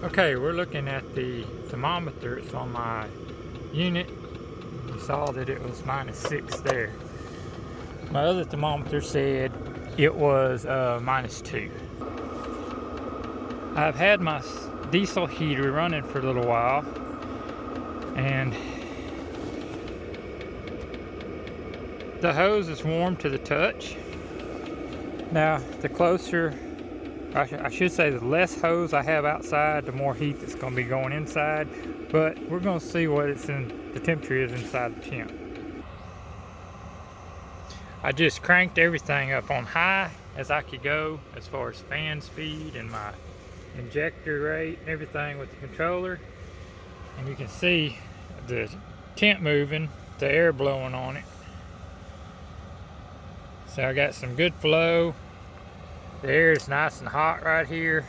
Okay, we're looking at the thermometer. It's on my unit. You saw that it was -6 there. My other thermometer said it was -2. I've had my diesel heater running for a little while, and the hose is warm to the touch. Now, the closer, I should say the less hose I have outside, the more heat that's going to be going inside. But we're going to see what the temperature is inside the tent. I just cranked everything up on high as I could go, as far as fan speed and my injector rate and everything with the controller. And you can see the tent moving, the air blowing on it. So I got some good flow. The air is nice and hot right here.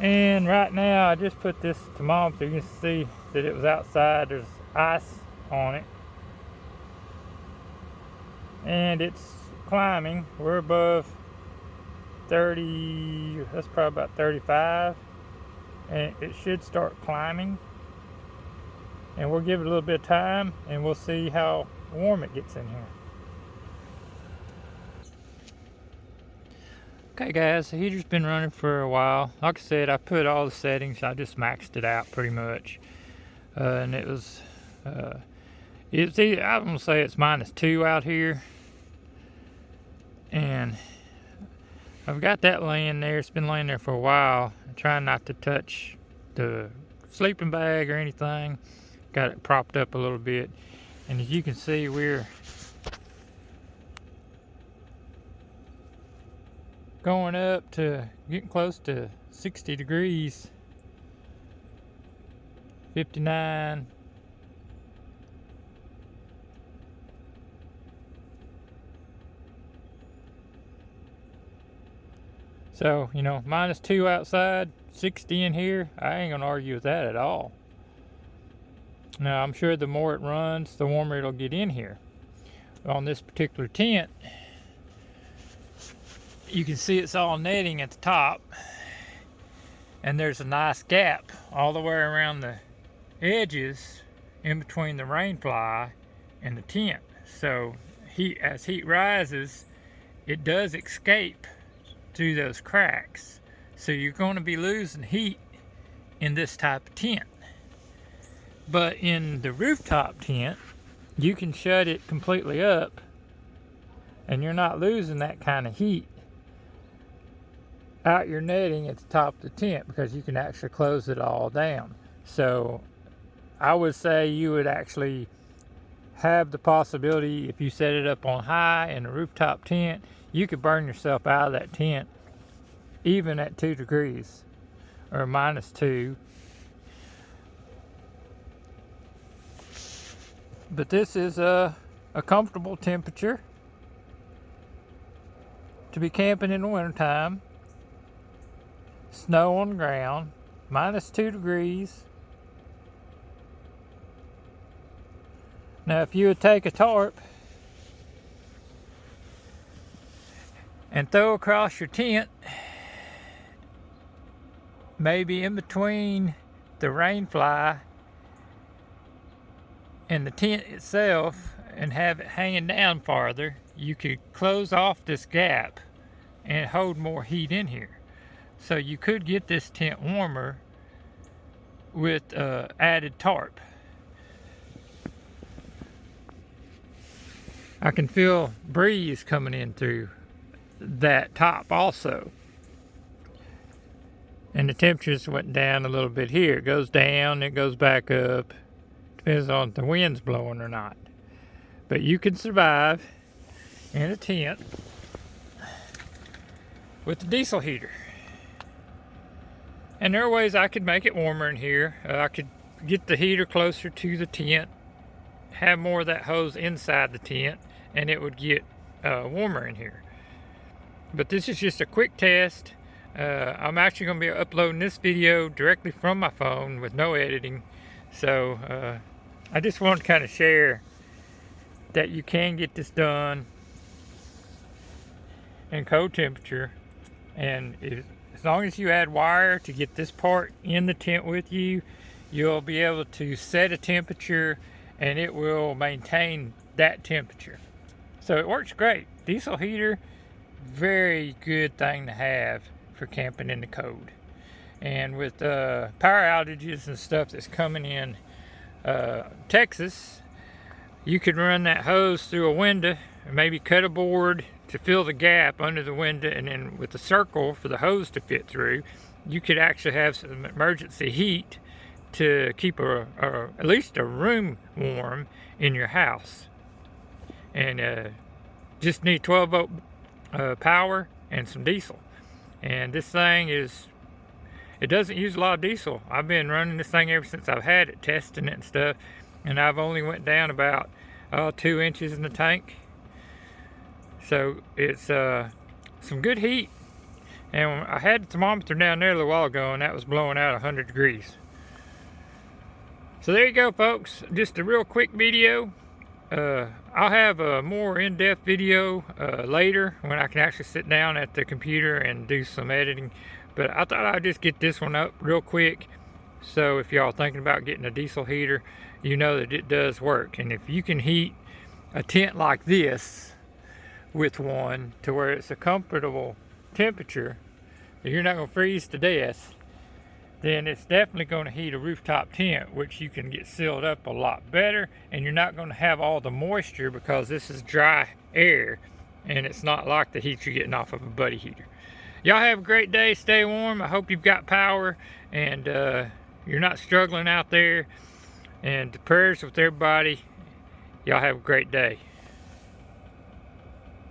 And right now I just put this thermometer, you can see that it was outside, there's ice on it. And it's climbing. We're above 30, that's probably about 35. And it should start climbing. And we'll give it a little bit of time and we'll see how warm it gets in here. Okay guys, the heater's been running for a while. Like I said, I put all the settings, I just maxed it out pretty much. And it was, I'm gonna say it's -2 out here. And I've got that laying there, it's been laying there for a while. I'm trying not to touch the sleeping bag or anything. Got it propped up a little bit. And as you can see, we're going up to getting close to 60 degrees, 59. So, you know, -2 outside, 60 in here. I ain't gonna argue with that at all. Now, I'm sure the more it runs, the warmer it'll get in here. On this particular tent, you can see it's all netting at the top, and there's a nice gap all the way around the edges in between the rain fly and the tent. So as heat rises, it does escape through those cracks. So you're going to be losing heat in this type of tent. But in the rooftop tent, you can shut it completely up and you're not losing that kind of heat out your netting at the top of the tent, because you can actually close it all down. So I would say you would actually have the possibility, if you set it up on high in a rooftop tent, you could burn yourself out of that tent even at 2 degrees or -2. But this is a comfortable temperature to be camping in the wintertime. Snow on the ground, -2 degrees. Now if you would take a tarp and throw across your tent, maybe in between the rain fly and the tent itself, and have it hanging down farther, you could close off this gap and hold more heat in here. So you could get this tent warmer with added tarp. I can feel breeze coming in through that top also. And the temperatures went down a little bit here. It goes down, it goes back up. Depends on if the wind's blowing or not. But you can survive in a tent with the diesel heater. And there are ways I could make it warmer in here. I could get the heater closer to the tent, have more of that hose inside the tent, and it would get warmer in here. But this is just a quick test. I'm actually going to be uploading this video directly from my phone with no editing. So I just want to kind of share that you can get this done and cold temperature. And as long as you add wire to get this part in the tent with you, you'll be able to set a temperature and it will maintain that temperature. So it works great. Diesel heater, very good thing to have for camping in the cold. And with power outages and stuff that's coming in Texas, you could run that hose through a window and maybe cut a board to fill the gap under the window, and then with the circle for the hose to fit through, you could actually have some emergency heat to keep at least a room warm in your house. And just need 12 volt power and some diesel. And this thing it doesn't use a lot of diesel. I've been running this thing ever since I've had it, testing it and stuff, and I've only went down about 2 inches in the tank. So it's some good heat. And I had the thermometer down there a little while ago, and that was blowing out 100 degrees. So there you go, folks. Just a real quick video. I'll have a more in-depth video later when I can actually sit down at the computer and do some editing. But I thought I'd just get this one up real quick. So if y'all thinking about getting a diesel heater, you know that it does work. And if you can heat a tent like this with one to where it's a comfortable temperature, you're not going to freeze to death, then it's definitely going to heat a rooftop tent, which you can get sealed up a lot better, and you're not going to have all the moisture because this is dry air, and it's not like the heat you're getting off of a buddy heater. Y'all have a great day. Stay warm. I hope you've got power and you're not struggling out there. And prayers with everybody. Y'all have a great day.